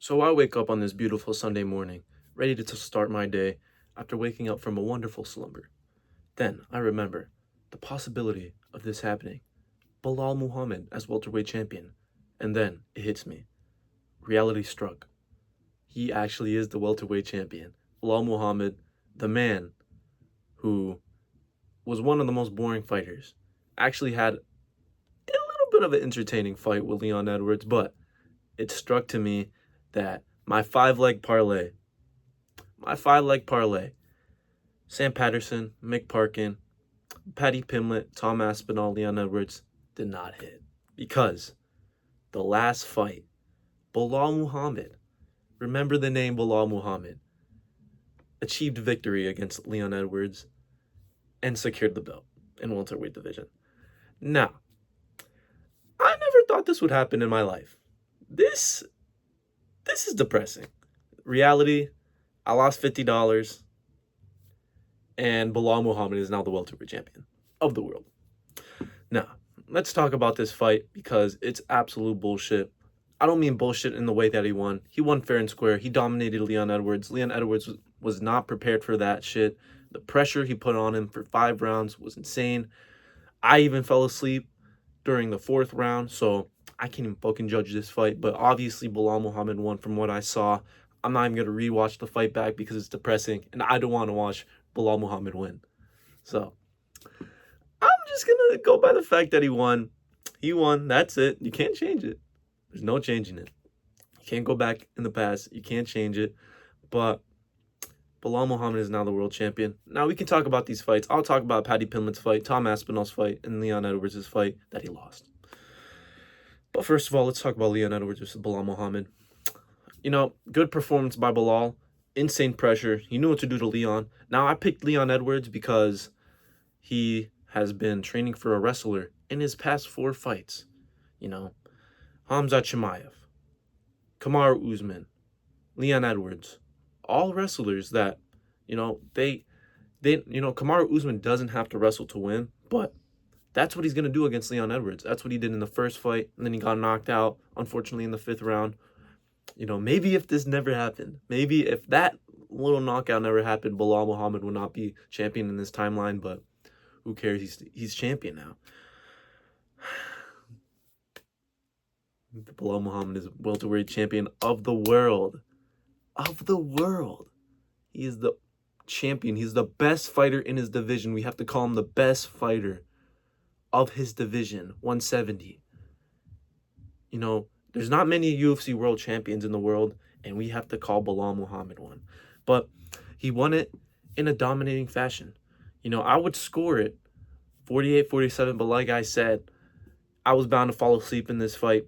So I wake up on this beautiful Sunday morning, ready to start my day after waking up from a wonderful slumber. Then I remember the possibility of this happening. Belal Muhammad as welterweight champion. And then it hits me. Reality struck. He actually is the welterweight champion. Belal Muhammad, the man who was one of the most boring fighters, actually had a little bit of an entertaining fight with Leon Edwards, but it struck to me that my five leg parlay, Sam Patterson, Mick Parkin, Paddy Pimblett, Tom Aspinall, Leon Edwards did not hit. Because the last fight, Belal Muhammad, remember the name Belal Muhammad, achieved victory against Leon Edwards and secured the belt in welterweight division. Now, I never thought this would happen in my life. This is depressing. Reality, I lost $50 and Belal Muhammad is now the welterweight champion of the world. Now, let's talk about this fight because it's absolute bullshit. I don't mean bullshit in the way that he won. He won fair and square. He dominated Leon Edwards. Leon Edwards was not prepared for that shit. The pressure he put on him for 5 rounds was insane. I even fell asleep during the 4th round, so I can't even fucking judge this fight. But obviously, Belal Muhammad won from what I saw. I'm not even going to rewatch the fight back because it's depressing, and I don't want to watch Belal Muhammad win. So, I'm just going to go by the fact that he won. He won. That's it. You can't change it. There's no changing it. You can't go back in the past. You can't change it. But Belal Muhammad is now the world champion. Now we can talk about these fights. I'll talk about Paddy Pimblett's fight, Tom Aspinall's fight, and Leon Edwards' fight that he lost. But first of all, let's talk about Leon Edwards versus Belal Muhammad. Good performance by Belal. Insane pressure. He knew what to do to Leon. Now, I picked Leon Edwards because he has been training for a wrestler in his past 4 fights. Hamza Chimaev, Kamaru Usman, Leon Edwards, all wrestlers that, Kamaru Usman doesn't have to wrestle to win, but that's what he's going to do against Leon Edwards. That's what he did in the first fight, and then he got knocked out, unfortunately, in the 5th round. Maybe if this never happened, maybe if that little knockout never happened, Belal Muhammad would not be champion in this timeline, but who cares? He's champion now. Belal Muhammad is welterweight champion of the world. Of the world. He is the champion. He's the best fighter in his division. We have to call him the best fighter of his division, 170. There's not many UFC world champions in the world, and we have to call Belal Muhammad one. But he won it in a dominating fashion. I would score it 48-47, but like I said, I was bound to fall asleep in this fight.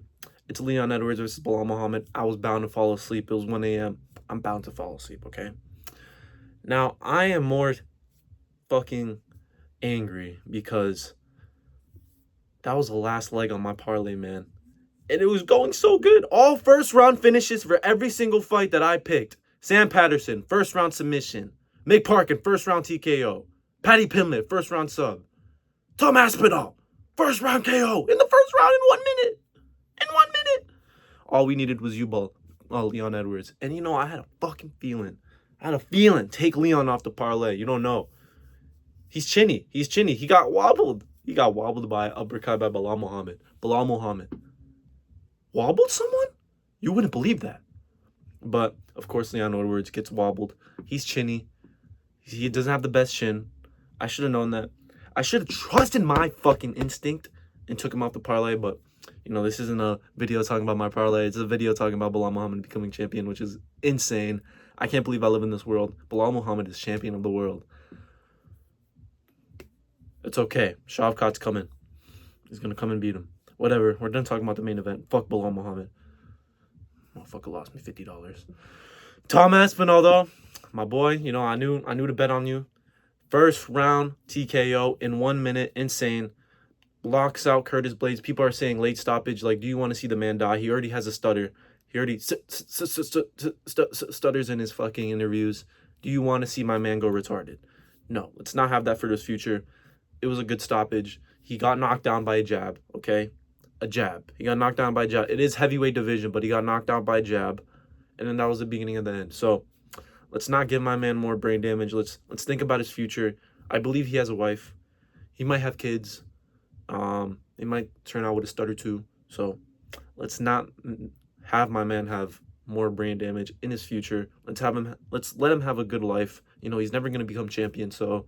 It's Leon Edwards versus Belal Muhammad. I was bound to fall asleep. It was 1 a.m. I'm bound to fall asleep, okay? Now, I am more fucking angry because that was the last leg on my parlay, man. And it was going so good. All first-round finishes for every single fight that I picked. Sam Patterson, first-round submission. Mick Parkin, first-round TKO. Paddy Pimblett, first-round sub. Tom Aspinall, first-round KO in the first round in 1 minute. In 1 minute. All we needed was Leon Edwards. And I had a fucking feeling. Take Leon off the parlay. You don't know. He's chinny. He got wobbled. He got wobbled by an uppercut by Belal Muhammad. Belal Muhammad wobbled someone? You wouldn't believe that. But, of course, Leon Edwards gets wobbled. He's chinny. He doesn't have the best chin. I should have known that. I should have trusted my fucking instinct and took him off the parlay, but this isn't a video talking about my parlay. It's a video talking about Belal Muhammad becoming champion, which is insane. I can't believe I live in this world. Belal Muhammad is champion of the world. It's okay. Shavkat's coming. He's going to come and beat him. Whatever. We're done talking about the main event. Fuck Belal Muhammad. Motherfucker lost me $50. Tom Aspinall, though, my boy, I knew to bet on you. First round TKO in 1 minute. Insane. Locks out Curtis Blades. People are saying late stoppage. Like, do you want to see the man die? He already has a stutter. He already stutters in his fucking interviews. Do you want to see my man go retarded? No, let's not have that for his future. It was a good stoppage. He got knocked down by a jab, okay? A jab. He got knocked down by a jab. It is heavyweight division, but he got knocked out by a jab. and then that was the beginning of the end. So let's not give my man more brain damage. Let's think about his future. I believe he has a wife. He might have kids. It might turn out with a stutter too. So let's not have my man have more brain damage in his future. Let's let him have a good life. You know, he's never gonna become champion, so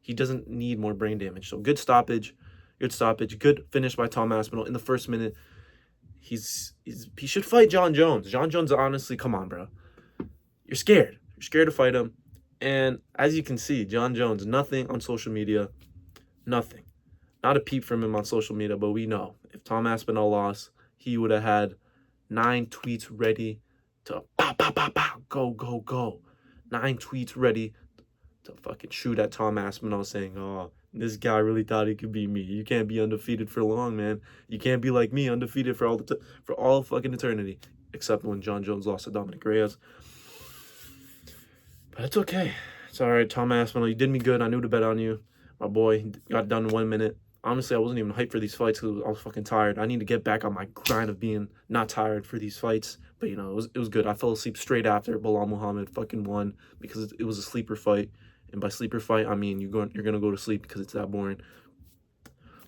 he doesn't need more brain damage. So good stoppage, good finish by Tom Aspinall in the first minute. He should fight John Jones. John Jones, honestly, come on, bro. You're scared. You're scared to fight him. And as you can see, John Jones, nothing on social media. Nothing. Not a peep from him on social media, but we know if Tom Aspinall lost, he would have had 9 tweets ready to pow, pow, pow, pow, go, go, go. 9 tweets ready to fucking shoot at Tom Aspinall saying, oh, this guy really thought he could beat me. You can't be undefeated for long, man. You can't be like me, undefeated for all fucking eternity. Except when John Jones lost to Dominic Reyes. But it's okay. It's all right, Tom Aspinall. You did me good. I knew to bet on you. My boy got done in 1 minute. Honestly, I wasn't even hyped for these fights because I was fucking tired. I need to get back on my grind of being not tired for these fights. But, you know, it was good. I fell asleep straight after Belal Muhammad fucking won because it was a sleeper fight. And by sleeper fight, I mean you're going to go to sleep because it's that boring.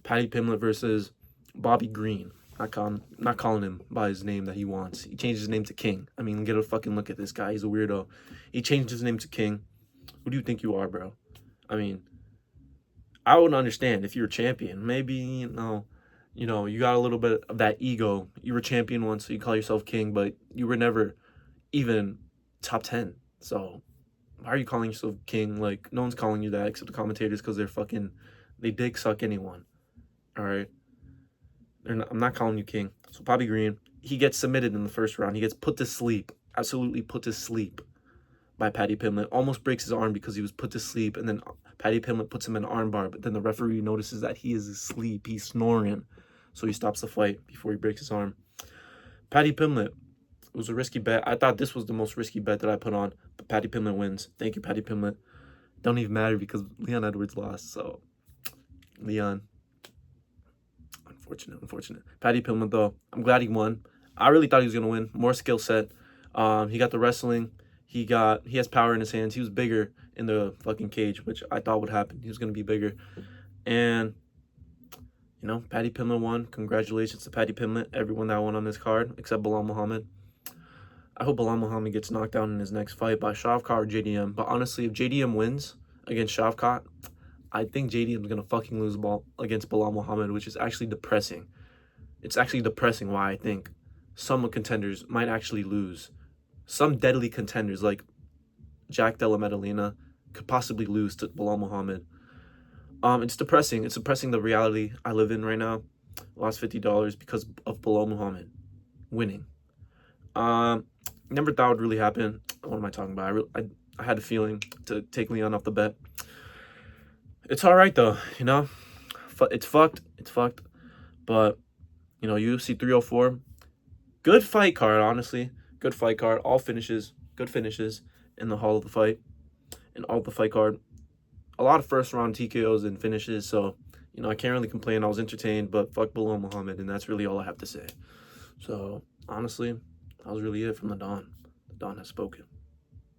Paddy Pimblett versus Bobby Green. Not calling him by his name that he wants. He changed his name to King. I mean, get a fucking look at this guy. He's a weirdo. He changed his name to King. Who do you think you are, bro? I mean, I would understand if you're a champion. Maybe, you got a little bit of that ego. You were champion once, so you call yourself king, but you were never even top 10. So why are you calling yourself king? Like, no one's calling you that except the commentators because they dick suck anyone. All right? I'm not calling you king. So Bobby Green, he gets submitted in the first round. He gets put to sleep. Absolutely put to sleep by Paddy Pimblett. Almost breaks his arm because he was put to sleep, and then Paddy Pimblett puts him in an armbar, but then the referee notices that he is asleep. He's snoring. So he stops the fight before he breaks his arm. Paddy Pimblett, it was a risky bet. I thought this was the most risky bet that I put on, but Paddy Pimblett wins. Thank you, Paddy Pimblett. Don't even matter because Leon Edwards lost, so Leon. Unfortunate. Paddy Pimblett, though, I'm glad he won. I really thought he was going to win. More skill set. He got the wrestling. He has power in his hands. He was bigger in the fucking cage, which I thought would happen. He was going to be bigger. And, Paddy Pimblett won. Congratulations to Paddy Pimblett, everyone that won on this card, except Belal Muhammad. I hope Belal Muhammad gets knocked down in his next fight by Shavkat or JDM. But honestly, if JDM wins against Shavkat, I think JDM is going to fucking lose against Belal Muhammad, which is actually depressing. It's actually depressing why I think some contenders might actually lose. Some deadly contenders like Jack Della Maddalena could possibly lose to Belal Muhammad. It's depressing. It's depressing the reality I live in right now. Lost $50 because of Belal Muhammad winning. Never thought it would really happen. What am I talking about? I had a feeling to take Leon off the bet. It's all right though, It's fucked. But UFC 304, good fight card, honestly. Good fight card. All finishes, good finishes in the Hall of the Fight, and all the fight card. A lot of first round TKOs and finishes, so I can't really complain. I was entertained, but fuck Belal Muhammad, and that's really all I have to say. So honestly, that was really it from the Don. The Don has spoken.